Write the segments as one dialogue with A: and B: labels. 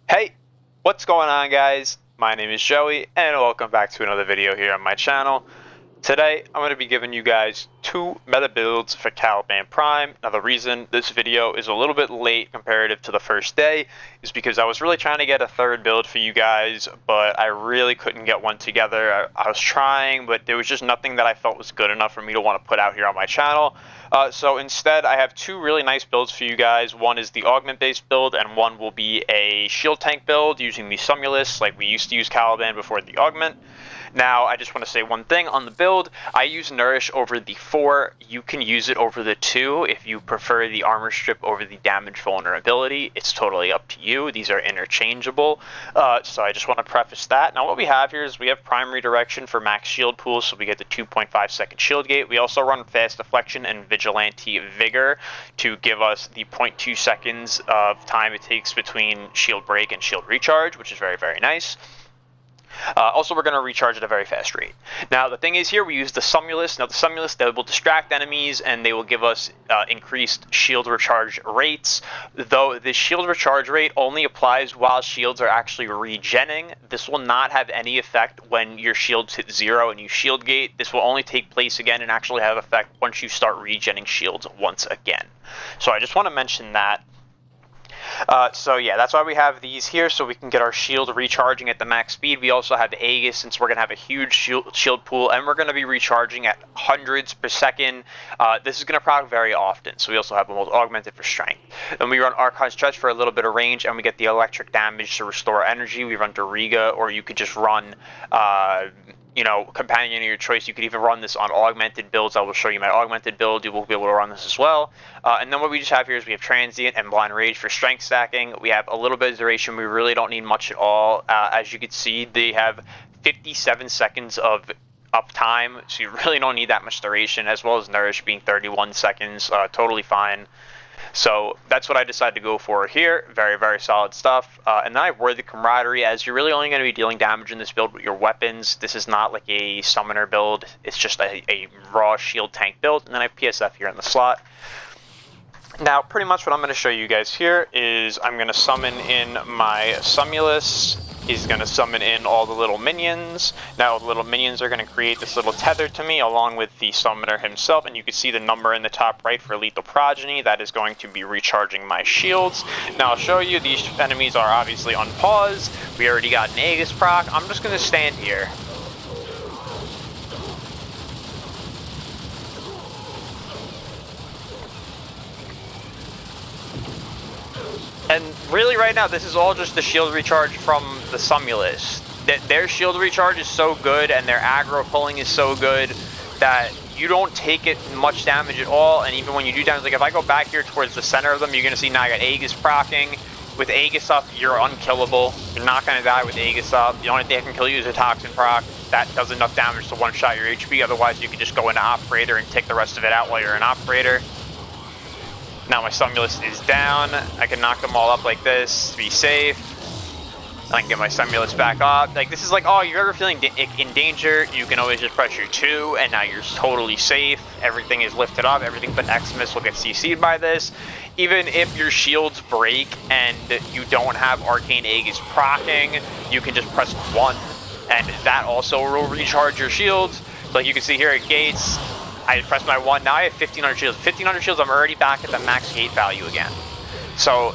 A: Hey, what's going on, guys? My name is Joey, and welcome back to another video here on my channel. Today, I'm going to be giving you guys two meta builds for Caliban Prime. Now, the reason this video is a little bit late comparative to the first day is because I was really trying to get a third build for you guys, but I really couldn't get one together. I was trying, but there was just nothing that I felt was good enough for me to want to put out here on my channel. So instead, I have two really nice builds for you guys. One is the augment-based build, and one will be a shield tank build using the Sumulus, like we used to use Caliban before the augment. Now, I just want to say one thing on the build. I use Nourish over the 4. You can use it over the 2 if you prefer the armor strip over the damage vulnerability. It's totally up to you. These are interchangeable. So I just want to preface that. Now, what we have here is we have Prime Redirection for max shield pool, so we get the 2.5 second shield gate. We also run Fast Deflection and Vigilante Vigor to give us the 0.2 seconds of time it takes between shield break and shield recharge, which is very, very nice. Also, we're going to recharge at a very fast rate. Now, the thing is here, we use the Sumulus. Now, the Sumulus, they will distract enemies, and they will give us increased shield recharge rates. Though the shield recharge rate only applies while shields are actually regenning. This will not have any effect when your shields hit 0 and you shield gate. This will only take place again and actually have effect once you start regenning shields once again. So I just want to mention that. So yeah, that's why we have these here, so we can get our shield recharging at the max speed. We also have Aegis, since we're going to have a huge shield pool, and we're going to be recharging at hundreds per second. This is going to proc very often, so we also have almost augmented for strength. Then we run Archon Stretch for a little bit of range, and we get the electric damage to restore energy. We run Doriga, or you could just run companion of your choice. You could even run this on augmented builds. I will show you my augmented build. You will be able to run this as well. And then what we just have here is we have Transient and Blind Rage for strength stacking. We have a little bit of duration. We really don't need much at all. As you can see, they have 57 seconds of uptime, so you really don't need that much duration, as well as Nourish being 31 seconds. Totally fine. So that's what I decided to go for here. Very, very solid stuff. And then I have Worthy Camaraderie, as you're really only going to be dealing damage in this build with your weapons. This is not like a summoner build. It's just a raw shield tank build. And then I have PSF here in the slot. Now, pretty much what I'm going to show you guys here is I'm going to summon in my Sumulus. He's going to summon in all the little minions. Now, the little minions are going to create this little tether to me along with the summoner himself. And you can see the number in the top right for Lethal Progeny. That is going to be recharging my shields. Now, I'll show you these enemies are obviously on pause. We already got an Aegis proc. I'm just going to stand here. And really right now, this is all just the shield recharge from the Sumulus. Their shield recharge is so good and their aggro pulling is so good that you don't take it much damage at all. And even when you do damage, like if I go back here towards the center of them, you're going to see now I got Aegis procking. With Aegis up, you're unkillable. You're not going to die with Aegis up. The only thing that can kill you is a Toxin proc. That does enough damage to one-shot your HP. Otherwise, you can just go into Operator and take the rest of it out while you're in Operator. Now my Sumulus is down. I can knock them all up like this to be safe. I can get my Sumulus back up. Like, this is like, oh, you're ever feeling in danger, you can always just press your 2, and now you're totally safe. Everything is lifted up. Everything but Xmas will get CC'd by this. Even if your shields break and you don't have Arcane Aegis procking, you can just press 1, and that also will recharge your shields. Like you can see here at Gates, I press my 1, now I have 1500 shields. 1500 shields, I'm already back at the max gate value again. So,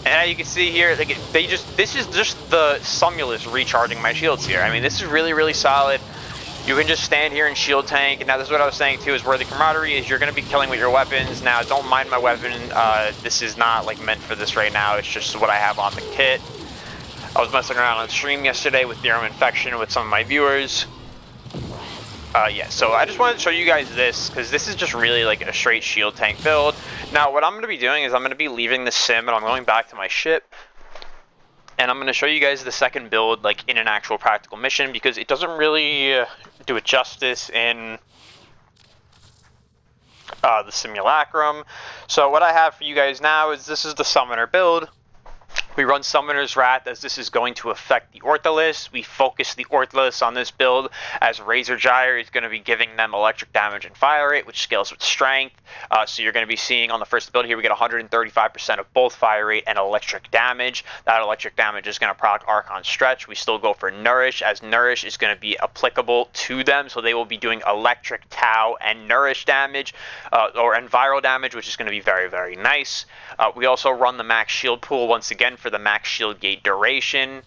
A: and you can see here, like this is just the Sumulus recharging my shields here. I mean, this is really, really solid. You can just stand here and shield tank. And now this is what I was saying too, is where the camaraderie is you're going to be killing with your weapons. Now, don't mind my weapon. This is not like meant for this right now. It's just what I have on the kit. I was messing around on stream yesterday with Theorem Infection with some of my viewers. Yeah, so I just wanted to show you guys this, because this is just really like a straight shield tank build. Now, what I'm going to be doing is I'm going to be leaving the sim, and I'm going back to my ship. And I'm going to show you guys the second build, like, in an actual practical mission, because it doesn't really do it justice in the simulacrum. So what I have for you guys now is this is the summoner build. We run Summoner's Wrath as this is going to affect the Ortholis. We focus the Ortholis on this build as Razor Gyre is going to be giving them electric damage and fire rate, which scales with strength. So you're going to be seeing on the first build here, we get 135% of both fire rate and electric damage. That electric damage is going to proc Archon Stretch. We still go for Nourish, as Nourish is going to be applicable to them. So they will be doing electric, Tau, and Nourish damage, and viral damage, which is going to be very, very nice. We also run the max shield pool once again for the max shield gate duration,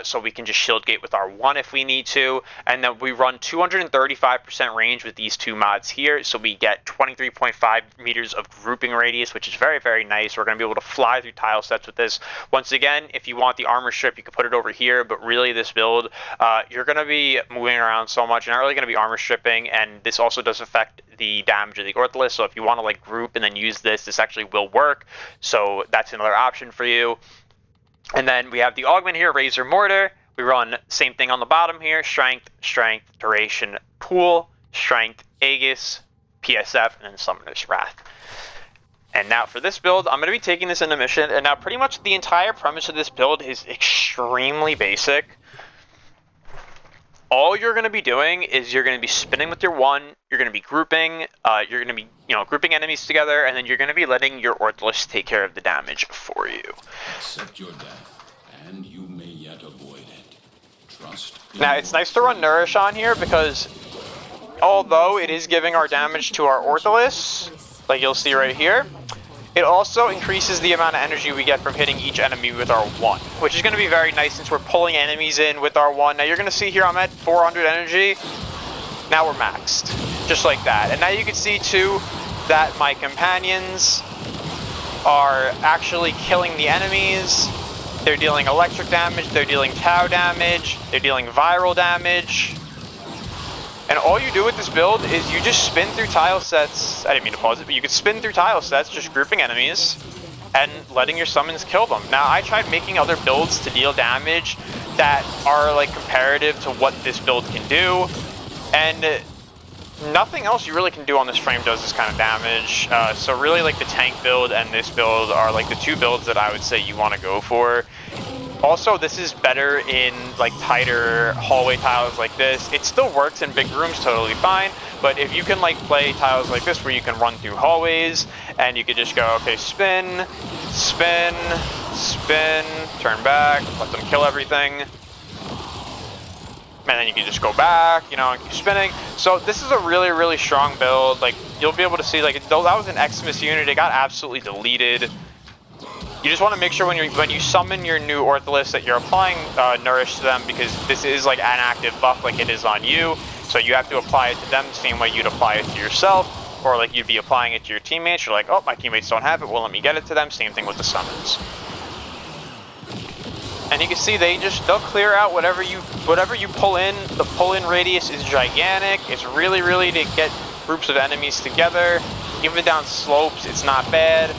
A: so we can just shield gate with our 1 if we need to, and then we run 235% range with these two mods here, so we get 23.5 meters of grouping radius, which is very, very nice. We're going to be able to fly through tile sets with this. Once again, if you want the armor strip, you can put it over here, but really this build, you're going to be moving around so much, you're not really going to be armor stripping, and this also does affect the damage of the Ortholis, so if you want to like group and then use this actually will work, so that's another option for you. And then we have the augment here, Razor Mortar. We run same thing on the bottom here, strength, duration, pool, strength, Aegis, PSF, and then Summoner's Wrath. And now for this build, I'm going to be taking this into mission, and now pretty much the entire premise of this build is extremely basic. All you're going to be doing is you're going to be spinning with your 1, you're going to be grouping, you're going to be, grouping enemies together, and then you're going to be letting your Ortholis take care of the damage for you.
B: Accept your death, and you may yet avoid it. Trust.
A: Now, it's nice to run Nourish on here because although it is giving our damage to our Ortholis, like you'll see right here, it also increases the amount of energy we get from hitting each enemy with our 1, which is going to be very nice since we're pulling enemies in with our 1. Now you're going to see here I'm at 400 energy. Now we're maxed, just like that. And now you can see too that my companions are actually killing the enemies. They're dealing electric damage, they're dealing Tau damage, they're dealing viral damage. And all you do with this build is you just spin through tile sets. I didn't mean to pause it, but you could spin through tile sets, just grouping enemies and letting your summons kill them. Now, I tried making other builds to deal damage that are like comparative to what this build can do, and nothing else you really can do on this frame does this kind of damage. So really, like the tank build and this build are like the two builds that I would say you want to go for. Also, this is better in like tighter hallway tiles like this. It still works in big rooms totally fine, but if you can like play tiles like this where you can run through hallways and you could just go, okay, spin, spin, spin, turn back, let them kill everything, and then you can just go back, and keep spinning. So this is a really, really strong build. Like, you'll be able to see, like, though that was an Xmas unit, it got absolutely deleted. You just want to make sure when you summon your new Ortholis that you're applying Nourish to them, because this is like an active buff like it is on you. So you have to apply it to them the same way you'd apply it to yourself, or like you'd be applying it to your teammates. You're like, oh, my teammates don't have it, well, let me get it to them. Same thing with the summons. And you can see they'll clear out whatever you pull in. The pull-in radius is gigantic. It's really, really to get groups of enemies together. Even down slopes, it's not bad.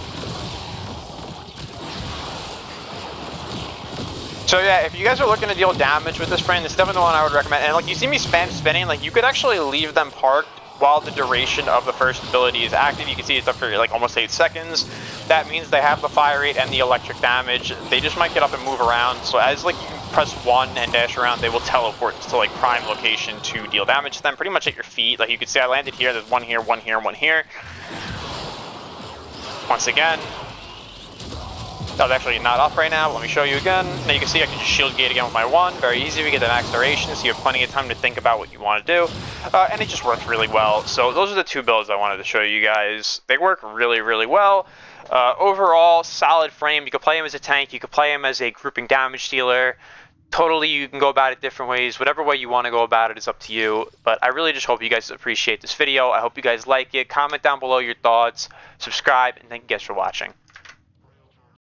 A: So yeah, if you guys are looking to deal damage with this frame, this is definitely the one I would recommend. And like you see me spam spinning, like you could actually leave them parked while the duration of the first ability is active. You can see it's up for like almost 8 seconds. That means they have the fire rate and the electric damage. They just might get up and move around. So as like you press 1 and dash around, they will teleport to like prime location to deal damage to them, pretty much at your feet. Like you can see I landed here, there's one here, one here, one here. Once again, that was actually not up right now, but let me show you again. Now you can see I can just shield gate again with my 1. Very easy, we get the max duration, so you have plenty of time to think about what you want to do. And it just works really well. So those are the two builds I wanted to show you guys. They work really, really well. Overall, solid frame. You could play him as a tank, you could play him as a grouping damage dealer. Totally, you can go about it different ways. Whatever way you want to go about it is up to you. But I really just hope you guys appreciate this video. I hope you guys like it. Comment down below your thoughts. Subscribe, and thank you guys for watching.